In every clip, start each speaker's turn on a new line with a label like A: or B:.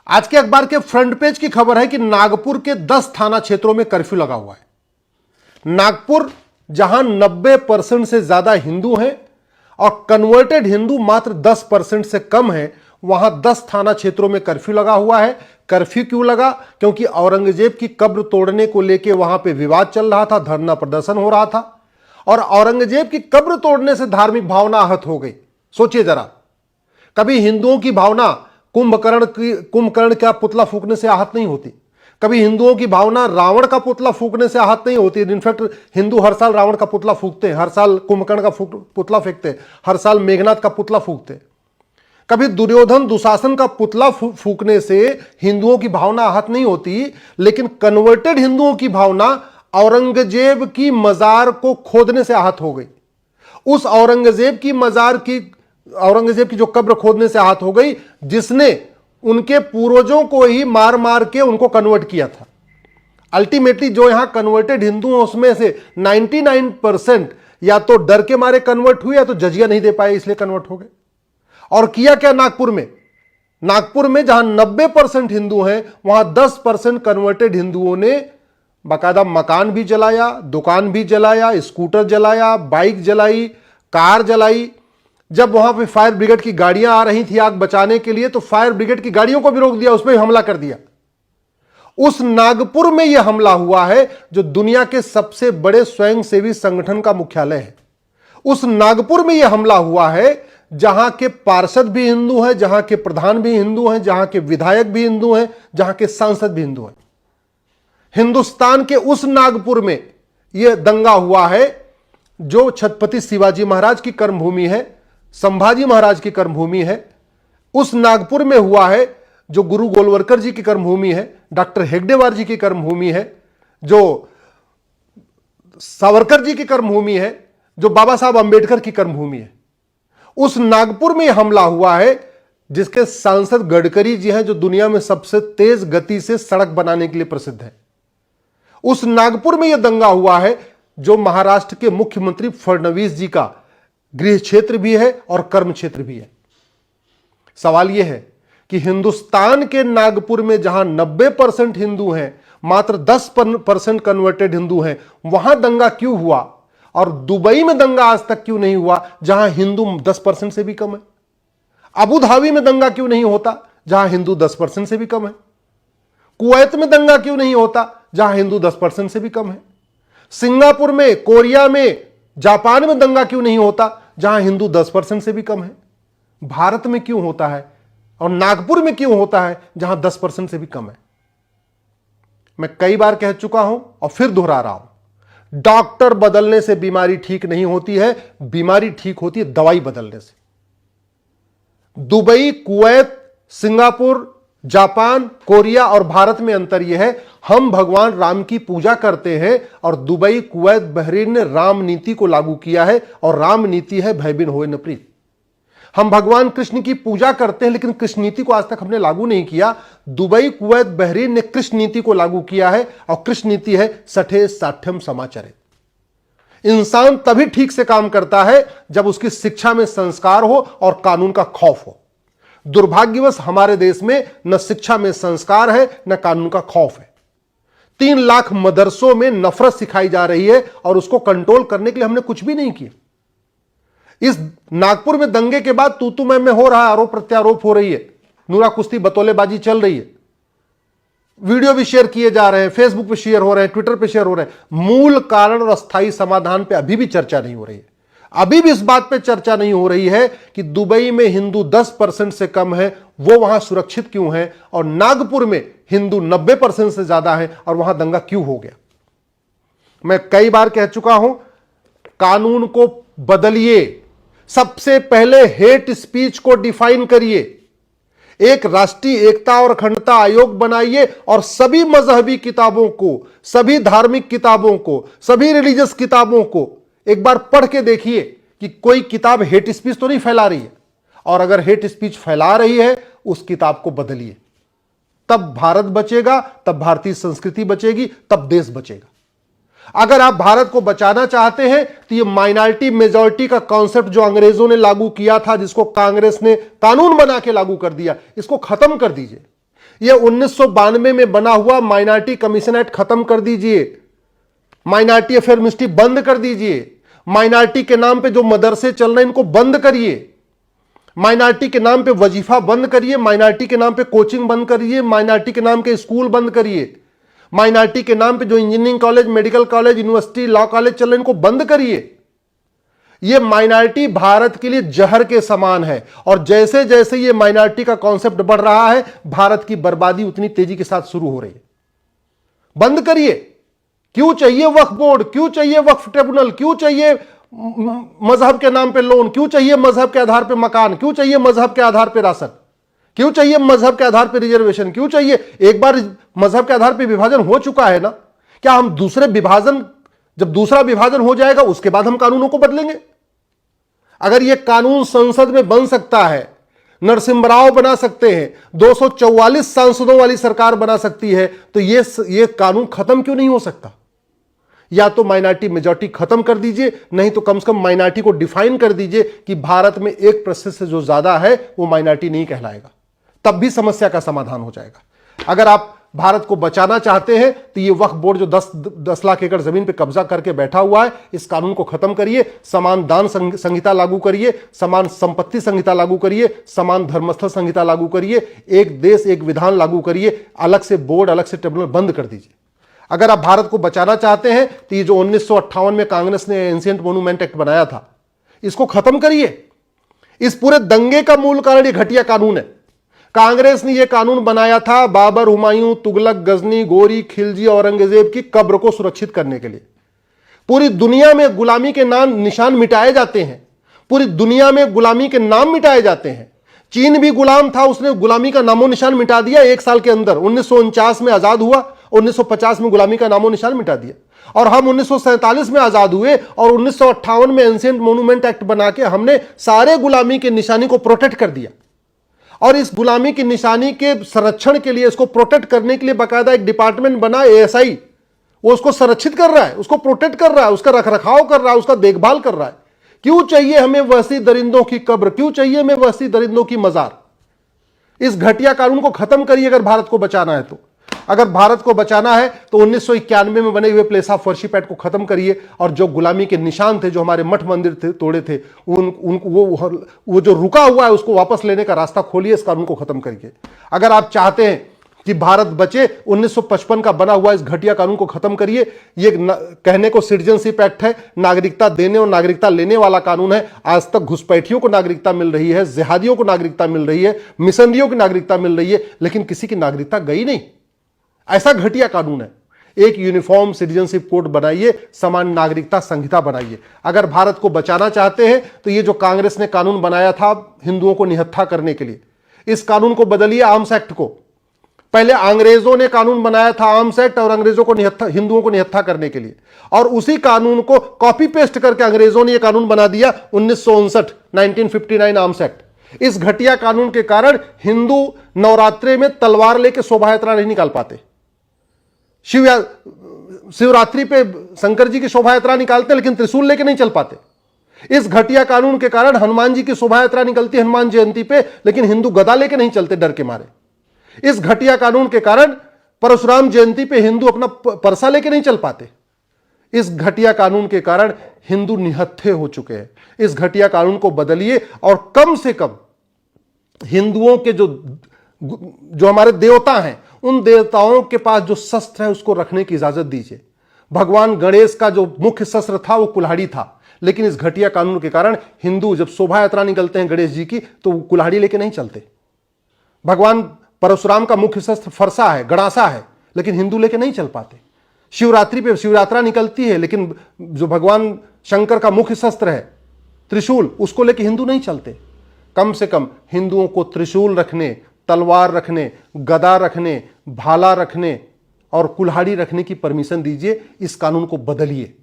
A: आज के अखबार के फ्रंट पेज की खबर है कि नागपुर के 10 थाना क्षेत्रों में कर्फ्यू लगा हुआ है। नागपुर जहां 90% से ज्यादा हिंदू हैं और कन्वर्टेड हिंदू मात्र 10% से कम है, वहां 10 थाना क्षेत्रों में कर्फ्यू लगा हुआ है। कर्फ्यू क्यों लगा? क्योंकि औरंगजेब की कब्र तोड़ने को लेकर वहां पे विवाद चल रहा था, धरना प्रदर्शन हो रहा था और औरंगजेब की कब्र तोड़ने से धार्मिक भावना आहत हो गई। सोचिए जरा, कभी हिंदुओं की भावना कुंभकर्ण का पुतला फूकने से आहत नहीं होती, कभी हिंदुओं की भावना रावण का पुतला फूकने से आहत नहीं होती। इनफैक्ट हिंदू हर साल रावण का पुतला फूकते हैं, हर साल कुंभकर्ण का पुतला फेंकते हैं, हर साल मेघनाथ का पुतला फूकते हैं। कभी दुर्योधन दुशासन का पुतला फूकने से हिंदुओं की भावना आहत नहीं होती, लेकिन कन्वर्टेड हिंदुओं की भावना औरंगजेब की मजार को खोदने से आहत हो गई। उस औरंगजेब की जो कब्र खोदने से आहत हो गई, जिसने उनके पूर्वजों को ही मार मार के उनको कन्वर्ट किया था। अल्टीमेटली जो यहां कन्वर्टेड हिंदू हैं उसमें से 99% या तो डर के मारे कन्वर्ट हुए या तो जजिया नहीं दे पाए इसलिए कन्वर्ट हो गए। और किया क्या नागपुर में जहां 90% हिंदू हैं, वहां 10% कन्वर्टेड हिंदुओं ने बाकायदा मकान भी जलाया, दुकान भी जलाया, स्कूटर जलाया, बाइक जलाई, कार जलाई। जब वहां पे फायर ब्रिगेड की गाड़ियां आ रही थी आग बचाने के लिए, तो फायर ब्रिगेड की गाड़ियों को भी रोक दिया, उस पर हमला कर दिया। उस नागपुर में यह हमला हुआ है जो दुनिया के सबसे बड़े स्वयंसेवी संगठन का मुख्यालय है। उस नागपुर में यह हमला हुआ है जहां के पार्षद भी हिंदू हैं, जहां के प्रधान भी हिंदू हैं, जहां के विधायक भी हिंदू हैं, जहां के सांसद भी हिंदू हैं। हिंदुस्तान के उस नागपुर में यह दंगा हुआ है जो छत्रपति शिवाजी महाराज की कर्मभूमि है, संभाजी महाराज की कर्मभूमि है। उस नागपुर में हुआ है जो गुरु गोलवलकर जी की कर्मभूमि है, डॉक्टर हेगडेवार जी की कर्मभूमि है, जो सावरकर जी की कर्मभूमि है, जो बाबा साहब अंबेडकर की कर्मभूमि है। उस नागपुर में हमला हुआ है जिसके सांसद गडकरी जी हैं, जो दुनिया में सबसे तेज गति से सड़क बनाने के लिए प्रसिद्ध है। उस नागपुर में यह दंगा हुआ है जो महाराष्ट्र के मुख्यमंत्री फडणवीस जी का गृह क्षेत्र भी है और कर्म क्षेत्र भी है। सवाल यह है कि हिंदुस्तान के नागपुर में जहां 90% हिंदू हैं, मात्र 10% कन्वर्टेड हिंदू हैं, वहां दंगा क्यों हुआ? और दुबई में दंगा आज तक क्यों नहीं हुआ जहां हिंदू 10% से भी कम है? अबू धाबी में दंगा क्यों नहीं होता जहां हिंदू 10% से भी कम है? कुवैत में दंगा क्यों नहीं होता जहां हिंदू 10% से भी कम है? सिंगापुर में, कोरिया में, जापान में दंगा क्यों नहीं होता जहां हिंदू 10% से भी कम है? भारत में क्यों होता है और नागपुर में क्यों होता है जहां 10% से भी कम है? मैं कई बार कह चुका हूं और फिर दोहरा रहा हूं, डॉक्टर बदलने से बीमारी ठीक नहीं होती है, बीमारी ठीक होती है दवाई बदलने से। Dubai, Kuwait, Singapore, Japan, Korea और भारत में अंतर यह है, हम भगवान राम की पूजा करते हैं और दुबई, कुवैत, बहरीन ने राम नीति को लागू किया है और राम नीति है भय बिन होए न प्रीत। हम भगवान कृष्ण की पूजा करते हैं लेकिन कृष्ण नीति को आज तक हमने लागू नहीं किया। दुबई, कुवैत, बहरीन ने कृष्ण नीति को लागू किया है और कृष्ण नीति है सठे साठ्यम समाचरित। इंसान तभी ठीक से काम करता है जब उसकी शिक्षा में संस्कार हो और कानून का खौफ हो। दुर्भाग्यवश हमारे देश में न शिक्षा में संस्कार है न कानून का खौफ है। 3 लाख मदरसों में नफरत सिखाई जा रही है और उसको कंट्रोल करने के लिए हमने कुछ भी नहीं किया। इस नागपुर में दंगे के बाद तू मैं हो रहा है, आरोप प्रत्यारोप हो रही है, नूरा कुश्ती बतौलेबाजी चल रही है, वीडियो भी शेयर किए जा रहे हैं, फेसबुक पे शेयर हो रहे हैं, ट्विटर पे शेयर हो रहे हैं। मूल कारण और अस्थायी समाधान पे अभी भी चर्चा नहीं हो रही है। अभी भी इस बात पे चर्चा नहीं हो रही है कि दुबई में हिंदू 10% से कम है, वो वहां सुरक्षित क्यों है, और नागपुर में हिंदू 90% से ज्यादा है और वहां दंगा क्यों हो गया। मैं कई बार कह चुका हूं, कानून को बदलिए, सबसे पहले हेट स्पीच को डिफाइन करिए, एक राष्ट्रीय एकता और अखंडता आयोग बनाइए और सभी मजहबी किताबों को, सभी धार्मिक किताबों को, सभी रिलीजियस किताबों को एक बार पढ़ के देखिए कि कोई किताब हेट स्पीच तो नहीं फैला रही है, और अगर हेट स्पीच फैला रही है उस किताब को बदलिए। तब भारत बचेगा, तब भारतीय संस्कृति बचेगी, तब देश बचेगा। अगर आप भारत को बचाना चाहते हैं तो ये माइनॉरिटी मेजॉरिटी का कॉन्सेप्ट जो अंग्रेजों ने लागू किया था, जिसको कांग्रेस ने कानून बना के लागू कर दिया, इसको खत्म कर दीजिए। ये 1992 में बना हुआ माइनॉरिटी कमीशन एक्ट खत्म कर दीजिए, माइनॉरिटी अफेयर मिनिस्ट्री बंद कर दीजिए, माइनॉरिटी के नाम पे जो मदरसे चल रहे हैं इनको बंद करिए, माइनॉरिटी के नाम पे वजीफा बंद करिए, माइनॉरिटी के नाम पे कोचिंग बंद करिए, माइनॉरिटी के नाम के स्कूल बंद करिए, माइनॉरिटी के नाम पे जो engineering college, medical college, university, law college चल रहे हैं इनको बंद करिए। यह माइनॉरिटी भारत के लिए जहर के समान है और जैसे जैसे यह माइनॉरिटी का कॉन्सेप्ट बढ़ रहा है, भारत की बर्बादी उतनी तेजी के साथ शुरू हो रही है। बंद करिए। क्यों चाहिए वक्फ बोर्ड, क्यों चाहिए वक्फ ट्रिब्यूनल, क्यों चाहिए मजहब के नाम पे लोन, क्यों चाहिए मजहब के आधार पे मकान, क्यों चाहिए मजहब के आधार पे राशन, क्यों चाहिए मजहब के आधार पे रिजर्वेशन, क्यों चाहिए? एक बार मजहब के आधार पे विभाजन हो चुका है ना, क्या हम दूसरे विभाजन, जब दूसरा विभाजन हो जाएगा उसके बाद हम कानूनों को बदलेंगे? अगर यह कानून संसद में बन सकता है, नरसिम्हा राव बना सकते हैं, 244 सांसदों वाली सरकार बना सकती है, तो यह कानून खत्म क्यों नहीं हो सकता? या तो माइनॉरिटी मेजॉरिटी खत्म कर दीजिए, नहीं तो कम से कम माइनॉरिटी को डिफाइन कर दीजिए कि भारत में 1% से जो ज्यादा है वो माइनॉरिटी नहीं कहलाएगा, तब भी समस्या का समाधान हो जाएगा। अगर आप भारत को बचाना चाहते हैं तो ये वक्फ बोर्ड जो 10 लाख एकड़ जमीन पे कब्जा करके बैठा हुआ है, इस कानून को खत्म करिए, समान दान संहिता लागू करिए, समान संपत्ति संहिता लागू करिए, समान धर्मस्थल संहिता लागू करिए, एक देश एक विधान लागू करिए, अलग से बोर्ड, अलग से ट्रिब्यूनल बंद कर दीजिए। अगर आप भारत को बचाना चाहते हैं तो ये जो 1958 में कांग्रेस ने एंशिएंट मोन्यूमेंट एक्ट बनाया था, इसको खत्म करिए। इस पूरे दंगे का मूल कारण ये घटिया कानून है। कांग्रेस ने यह कानून बनाया था बाबर, हुमायूं, तुगलक, गजनी, गोरी, खिलजी, औरंगजेब की कब्र को सुरक्षित करने के लिए। पूरी दुनिया में गुलामी के नाम निशान मिटाए जाते हैं, पूरी दुनिया में गुलामी के नाम मिटाए जाते हैं। चीन भी गुलाम था, उसने गुलामी का नामो निशान मिटा दिया 1 साल के अंदर। 1949 में आजाद हुआ, 1950 में गुलामी का नामो निशान मिटा दिया, और हम 1947 में आजाद हुए और 1958 में एंशिएंट मोन्यूमेंट एक्ट बना के हमने सारे गुलामी की निशानी को प्रोटेक्ट कर दिया। और इस गुलामी की निशानी के संरक्षण के लिए, इसको प्रोटेक्ट करने के लिए बाकायदा एक डिपार्टमेंट बना, ASI, वो उसको संरक्षित कर रहा है, उसको प्रोटेक्ट कर रहा है, उसका रखरखाव कर रहा है, उसका देखभाल कर रहा है। क्यों चाहिए हमें वहशी दरिंदों की कब्र, क्यों चाहिए हमें वहशी दरिंदों की मजार? इस घटिया कानून को खत्म करिए अगर भारत को बचाना है तो। अगर भारत को बचाना है तो 1991 में बने हुए प्लेस ऑफ वर्शिप एक्ट को खत्म करिए, और जो गुलामी के निशान थे, जो हमारे मठ मंदिर थे तोड़े थे, वो जो रुका हुआ है उसको वापस लेने का रास्ता खोलिए, इस कानून को खत्म करिए। अगर आप चाहते हैं कि भारत बचे, 1955 का बना हुआ इस घटिया कानून को खत्म करिए। ये कहने को सिटीजनशिप एक्ट है, नागरिकता देने और नागरिकता लेने वाला कानून है। आज तक घुसपैठियों को नागरिकता मिल रही है, जिहादियों को नागरिकता मिल रही है, मिशनरियों की नागरिकता मिल रही है, लेकिन किसी की नागरिकता गई नहीं। ऐसा घटिया कानून है। एक यूनिफॉर्म सिटीजनशिप कोड बनाइए, समान नागरिकता संहिता बनाइए। अगर भारत को बचाना चाहते हैं तो ये जो कांग्रेस ने कानून बनाया था हिंदुओं को निहत्था करने के लिए, इस कानून को बदलिए, आर्म्स एक्ट को। पहले अंग्रेजों ने कानून बनाया था आर्म्स एक्ट, और अंग्रेजों को हिंदुओं को निहत्था करने के लिए, और उसी कानून को कॉपी पेस्ट करके अंग्रेजों ने यह कानून बना दिया 1959 आर्म्स एक्ट। इस घटिया कानून के कारण हिंदू नवरात्रि में तलवार लेके शोभा यात्रा नहीं निकाल पाते। शिवरात्रि पे शंकर जी की शोभा यात्रा निकालते हैं, लेकिन त्रिशूल लेके नहीं चल पाते। इस घटिया कानून के कारण हनुमान जी की शोभा यात्रा निकलती है हनुमान जयंती पे, लेकिन हिंदू गदा लेके नहीं चलते डर के मारे। इस घटिया कानून के कारण परशुराम जयंती पे हिंदू अपना परसा लेके नहीं चल पाते। इस घटिया कानून के कारण हिंदू निहत्थे हो चुके हैं। इस घटिया कानून को बदलिए, और कम से कम हिंदुओं के जो हमारे देवता हैं, उन देवताओं के पास जो शस्त्र है उसको रखने की इजाजत दीजिए। भगवान गणेश का जो मुख्य शस्त्र था वो कुल्हाड़ी था, लेकिन इस घटिया कानून के कारण हिंदू जब शोभा यात्रा निकलते हैं गणेश जी की तो कुल्हाड़ी लेके नहीं चलते। भगवान परशुराम का मुख्य शस्त्र फरसा है, गड़ासा है, लेकिन हिंदू लेके नहीं चल पाते। शिवरात्रि पे शिवयात्रा निकलती है, लेकिन जो भगवान शंकर का मुख्य शस्त्र है त्रिशूल, उसको लेके हिंदू नहीं चलते। कम से कम हिंदुओं को त्रिशूल रखने, तलवार रखने, गदा रखने, भाला रखने और कुल्हाड़ी रखने की परमिशन दीजिए। इस कानून को बदलिए।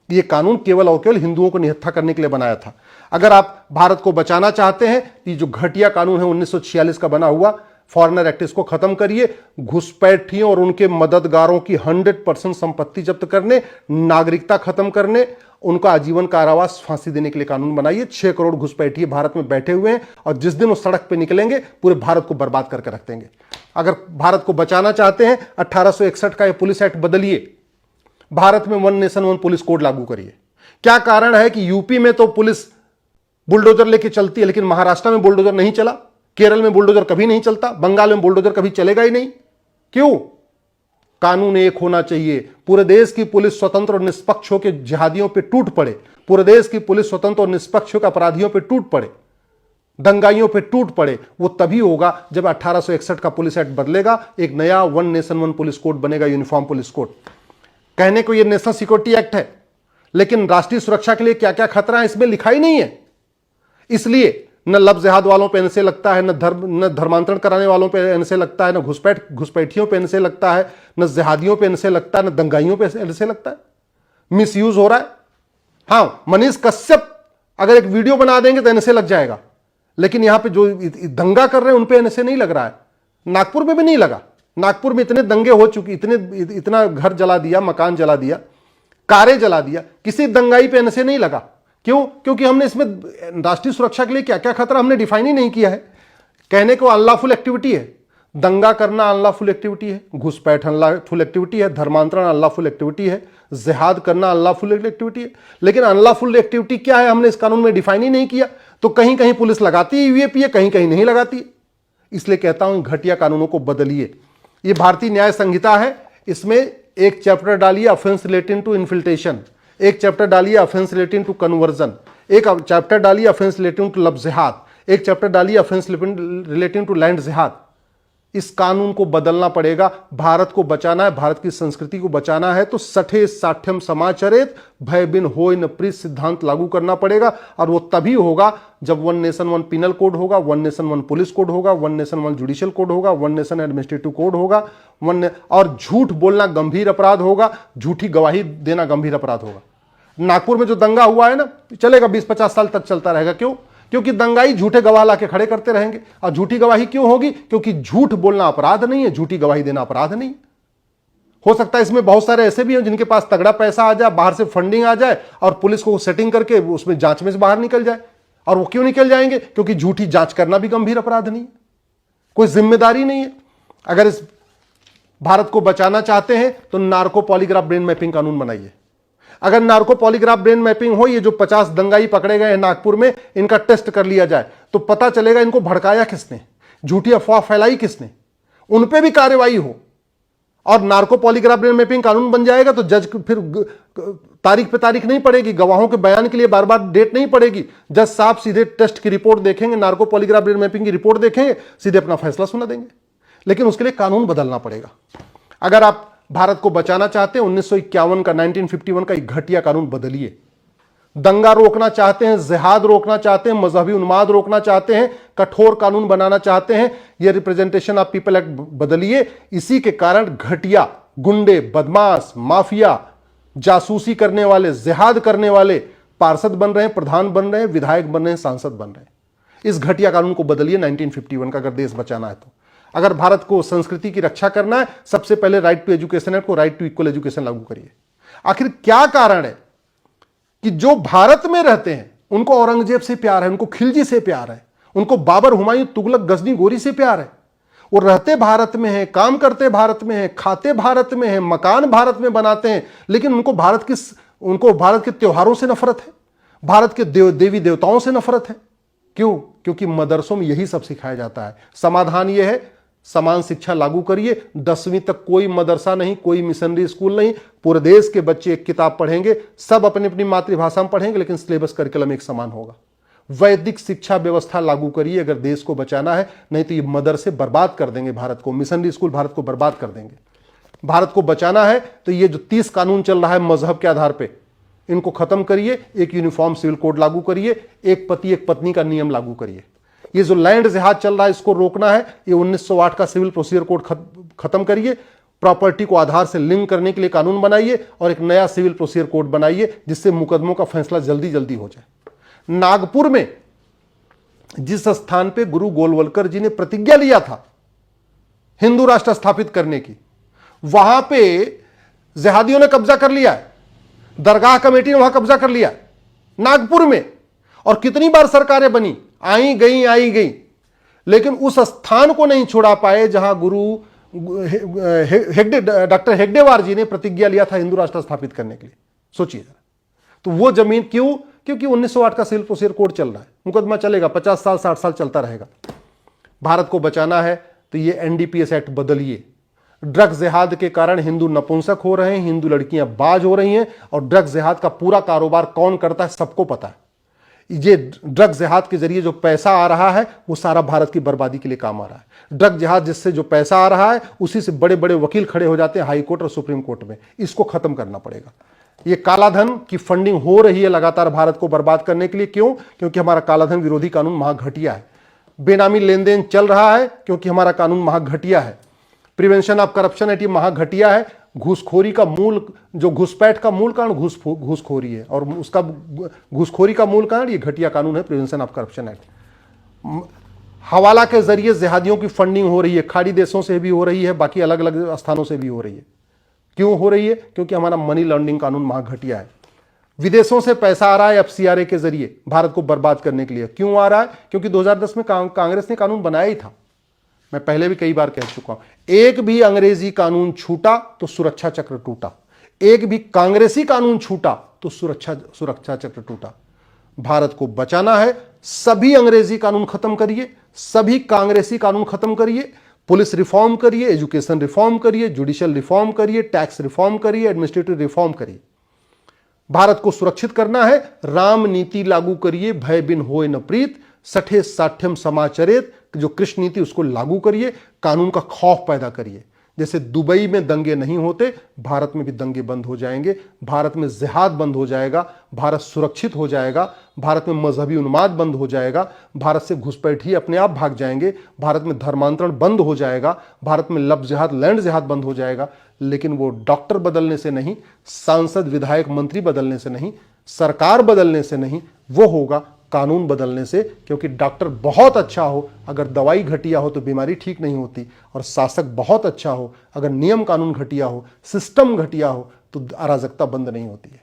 A: यह कानून केवल और केवल हिंदुओं को निहत्था करने के लिए बनाया था। अगर आप भारत को बचाना चाहते हैं तो ये जो घटिया कानून है 1946 का बना हुआ फॉरेनर एक्ट, इसको खत्म करिए। घुसपैठियों और उनके मददगारों की 100% संपत्ति जब्त करने, नागरिकता खत्म करने, उनका आजीवन कारावास, फांसी देने के लिए कानून बनाइए। 6 करोड़ घुसपैठिए भारत में बैठे हुए हैं, और जिस दिन वो सड़क पे निकलेंगे पूरे भारत को बर्बाद करके रख देंगे। अगर भारत को बचाना चाहते हैं 1861 का ये पुलिस एक्ट बदलिए, भारत में one nation one police code लागू करिए। क्या कारण है कि यूपी में तो पुलिस बुलडोजर लेके चलती है, लेकिन महाराष्ट्र में बुलडोजर नहीं चला, केरल में बुलडोजर कभी नहीं चलता, बंगाल में बुलडोजर कभी चलेगा ही नहीं? क्यों? कानून एक होना चाहिए। पूरे देश की पुलिस स्वतंत्र और निष्पक्ष होकर जिहादियों पे टूट पड़े, पूरे देश की पुलिस स्वतंत्र और निष्पक्ष होकर अपराधियों पे टूट पड़े, दंगाइयों पे टूट पड़े। वो तभी होगा जब 1861 का पुलिस एक्ट बदलेगा, एक नया one nation one police code बनेगा, यूनिफॉर्म पुलिस कोड। कहने को ये नेशनल सिक्योरिटी एक्ट है, लेकिन राष्ट्रीय सुरक्षा के लिए क्या क्या खतरा है इसमें लिखा ही नहीं है। इसलिए न लब जिहाद वालों पे एनएसए लगता है, न धर्मांतरण कराने वालों पे एनएसए लगता है, न घुसपैठियों पे एनएसए लगता है, न जिहादियों पे एनएसए लगता है, न दंगाइयों पे एनएसए लगता है। मिसयूज हो रहा है। हां, मनीष कश्यप अगर एक वीडियो बना देंगे तो एनएसए लग जाएगा, लेकिन यहां पे जो दंगा कर रहे हैं उन पे एनएसए नहीं लग रहा है। नागपुर में भी नहीं लगा। नागपुर में इतने दंगे हो चुके, इतना घर जला दिया, मकान जला दिया, कारें जला दिया, किसी दंगाई पे एनएसए नहीं लगा। क्यों? क्योंकि हमने इसमें राष्ट्रीय सुरक्षा के लिए क्या क्या खतरा हमने डिफाइन ही नहीं किया है। कहने को अनलॉफुल एक्टिविटी है, दंगा करना अनलॉफुल एक्टिविटी है, घुसपैठ अनलॉफुल एक्टिविटी है, धर्मांतरण अनलॉफुल एक्टिविटी है, जिहाद करना अनलॉफुल एक्टिविटी है। लेकिन अनलॉफुल एक्टिविटी क्या है हमने इस कानून में डिफाइन ही नहीं किया। तो कहीं कहीं पुलिस लगाती है यूएपी है, कहीं कहीं नहीं लगाती है। इसलिए कहता हूं घटिया कानूनों को बदलिए। ये भारतीय न्याय संहिता है, इसमें एक चैप्टर डालिए ऑफेंस रिलेटिंग टू इन्फिल्ट्रेशन, एक चैप्टर डालिए ऑफेंस रिलेटिंग टू कन्वर्जन, एक चैप्टर डालिए ऑफेंस रिलेटिंग टू लब जिहाद, एक चैप्टर डालिए ऑफेंस रिलेटिंग टू लैंड जिहाद। इस कानून को बदलना पड़ेगा। भारत को बचाना है, भारत की संस्कृति को बचाना है तो सठे साठ्यम समाचरित भय बिन होय न प्रीत सिद्धांत लागू करना पड़ेगा। और वो तभी होगा जब one nation one penal code होगा, one nation one police code होगा, one nation one judicial code होगा, वन नेशन एडमिनिस्ट्रेटिव कोड होगा, और झूठ बोलना गंभीर अपराध होगा, झूठी गवाही देना गंभीर अपराध होगा। नागपुर में जो दंगा हुआ है ना, चलेगा 20-50 साल तक चलता रहेगा। क्यों? क्योंकि दंगाई झूठे गवाह लाके खड़े करते रहेंगे। और झूठी गवाही क्यों होगी? क्योंकि झूठ बोलना अपराध नहीं है, झूठी गवाही देना अपराध नहीं। हो सकता है इसमें बहुत सारे ऐसे भी हैं जिनके पास तगड़ा पैसा आ जाए, बाहर से फंडिंग आ जाए और पुलिस को सेटिंग करके उसमें जांच में से बाहर निकल जाए। और वो क्यों निकल जाएंगे? क्योंकि झूठी जांच करना भी गंभीर अपराध नहीं है, कोई जिम्मेदारी नहीं है। अगर इस भारत को बचाना चाहते हैं तो नार्को पॉलीग्राफ ब्रेन मैपिंग कानून बनाइए। अगर नार्को पॉलीग्राफ ब्रेन मैपिंग हो, ये जो 50 दंगाई पकड़े गए हैं नागपुर में, इनका टेस्ट कर लिया जाए तो पता चलेगा इनको भड़काया किसने, झूठी अफवाह फैलाई किसने, उन पे भी कार्रवाई हो। और नार्को पॉलीग्राफ ब्रेन मैपिंग कानून बन जाएगा तो जज फिर तारीख पे तारीख नहीं पड़ेगी, गवाहों के बयान के लिए बार बार डेट नहीं पड़ेगी। जज साहब सीधे टेस्ट की रिपोर्ट देखेंगे, नार्को पॉलीग्राफ ब्रेन मैपिंग की रिपोर्ट देखेंगे, सीधे अपना फैसला सुना देंगे। लेकिन उसके लिए कानून बदलना पड़ेगा। अगर आप भारत को बचाना चाहते हैं 1951 का 1951 का एक घटिया कानून बदलिए। दंगा रोकना चाहते हैं, जिहाद रोकना चाहते हैं, मजहबी उन्माद रोकना चाहते हैं, कठोर कानून बनाना चाहते हैं, यह रिप्रेजेंटेशन ऑफ पीपल एक्ट बदलिए। इसी के कारण घटिया गुंडे, बदमाश, माफिया, जासूसी करने वाले, जिहाद करने वाले पार्षद बन रहे हैं, प्रधान बन रहे हैं, विधायक बन रहे हैं, सांसद बन रहे हैं। इस घटिया कानून को बदलिए 1951 का, अगर देश बचाना है तो। अगर भारत को संस्कृति की रक्षा करना है, सबसे पहले राइट टू एजुकेशन एक्ट को राइट टू इक्वल एजुकेशन लागू करिए। आखिर क्या कारण है कि जो भारत में रहते हैं उनको औरंगजेब से प्यार है, उनको खिलजी से प्यार है, उनको बाबर, हुमायूं, तुगलक, गजनी, गोरी से प्यार है। वो रहते भारत में हैं, काम करते भारत में हैं, खाते भारत में हैं, मकान भारत में बनाते हैं, लेकिन उनको भारत के त्योहारों से नफरत है, भारत के देवी देवताओं से नफरत है। क्यों? क्योंकि मदरसों में यही सब सिखाया जाता है। समाधान यह है, समान शिक्षा लागू करिए। 10वीं तक कोई मदरसा नहीं, कोई मिशनरी स्कूल नहीं, पूरे देश के बच्चे एक किताब पढ़ेंगे, सब अपनी अपनी मातृभाषा में पढ़ेंगे, लेकिन सिलेबस करिकुलम एक समान होगा। वैदिक शिक्षा व्यवस्था लागू करिए अगर देश को बचाना है, नहीं तो ये मदरसे बर्बाद कर देंगे भारत को, मिशनरी स्कूल भारत को बर्बाद कर देंगे। भारत को बचाना है तो ये जो 30 कानून चल रहा है मजहब के आधार पर, इनको खत्म करिए। एक यूनिफॉर्म सिविल कोड लागू करिए, एक पति एक पत्नी का नियम लागू करिए। ये जो लैंड जिहाद चल रहा है इसको रोकना है। ये 1908 का सिविल प्रोसीजर कोड खत्म करिए, प्रॉपर्टी को आधार से लिंक करने के लिए कानून बनाइए और एक नया सिविल प्रोसीजर कोड बनाइए जिससे मुकदमों का फैसला जल्दी जल्दी हो जाए। नागपुर में जिस स्थान पे गुरु गोलवलकर जी ने प्रतिज्ञा लिया था हिंदू राष्ट्र स्थापित करने की, वहां पे जिहादियों ने कब्जा कर लिया है, दरगाह कमेटी ने वहां कब्जा कर लिया नागपुर में। और कितनी बार सरकारें बनी, आई गई, लेकिन उस स्थान को नहीं छोड़ा पाए जहां गुरु हेगडे, डॉक्टर हेगडेवार जी ने प्रतिज्ञा लिया था हिंदू राष्ट्र स्थापित करने के लिए। सोचिए जरा। तो वो जमीन क्यों? क्योंकि 1908 का सिविल प्रोसीजर कोड चल रहा है, मुकदमा चलेगा, 50 साल 60 साल चलता रहेगा। भारत को बचाना है तो ये एनडीपीएस एक्ट बदलिए। ड्रग्स जिहाद के कारण हिंदू नपुंसक हो रहे हैं, हिंदू लड़कियां बाज हो रही हैं, और ड्रग्स जिहाद का पूरा कारोबार कौन करता है सबको पता है। ये ड्रग्स जिहाद के जरिए जो पैसा आ रहा है वो सारा भारत की बर्बादी के लिए काम आ रहा है। ड्रग्स जिहाद जिससे जो पैसा आ रहा है उसी से बड़े बड़े वकील खड़े हो जाते हैं हाई कोर्ट और सुप्रीम कोर्ट में। इसको खत्म करना पड़ेगा। ये कालाधन की फंडिंग हो रही है लगातार भारत को बर्बाद करने के लिए। क्यों? क्योंकि हमारा कालाधन विरोधी कानून महाघटिया है। बेनामी लेन देन चल रहा है क्योंकि हमारा कानून महाघटिया है। प्रिवेंशन ऑफ करप्शन एक्ट महाघटिया है। घूसखोरी का मूल, जो घुसपैठ का मूल कारण घूसखोरी है, और उसका घूसखोरी का मूल कारण ये घटिया कानून है प्रिवेंशन ऑफ करप्शन एक्ट। हवाला के जरिए जिहादियों की फंडिंग हो रही है, खाड़ी देशों से भी हो रही है, बाकी अलग अलग स्थानों से भी हो रही है। क्यों हो रही है? क्योंकि हमारा मनी लॉन्ड्रिंग कानून महाघटिया है। विदेशों से पैसा आ रहा है एफसीआरए के जरिए भारत को बर्बाद करने के लिए। क्यों आ रहा है? क्योंकि 2010 में कांग्रेस ने कानून बनाया ही था। मैं पहले भी कई बार कह चुका हूं, एक भी अंग्रेजी कानून छूटा तो सुरक्षा चक्र टूटा, एक भी कांग्रेसी कानून छूटा तो सुरक्षा चक्र टूटा। भारत को बचाना है, सभी अंग्रेजी कानून खत्म करिए, सभी कांग्रेसी कानून खत्म करिए, पुलिस रिफॉर्म करिए, एजुकेशन रिफॉर्म करिए, जुडिशियल रिफॉर्म करिए, टैक्स रिफॉर्म करिए, एडमिनिस्ट्रेटिव रिफॉर्म करिए। भारत को सुरक्षित करना है, राम नीति लागू करिए, भय बिन होए न प्रीत, सठे साठ्यम समाचरित, जो कृष्ण नीति उसको लागू करिए, कानून का खौफ पैदा करिए। जैसे दुबई में दंगे नहीं होते, भारत में भी दंगे बंद हो जाएंगे, भारत में जिहाद बंद हो जाएगा, भारत सुरक्षित हो जाएगा, भारत में मजहबी उन्माद बंद हो जाएगा, भारत से घुसपैठी अपने आप भाग जाएंगे, भारत में धर्मांतरण बंद हो जाएगा, भारत में लब जिहाद, लैंड जिहाद बंद हो जाएगा। लेकिन वो डॉक्टर बदलने से नहीं, सांसद विधायक मंत्री बदलने से नहीं, सरकार बदलने से नहीं, वो होगा कानून बदलने से। क्योंकि डॉक्टर बहुत अच्छा हो, अगर दवाई घटिया हो तो बीमारी ठीक नहीं होती, और शासक बहुत अच्छा हो, अगर नियम कानून घटिया हो, सिस्टम घटिया हो, तो अराजकता बंद नहीं होती है।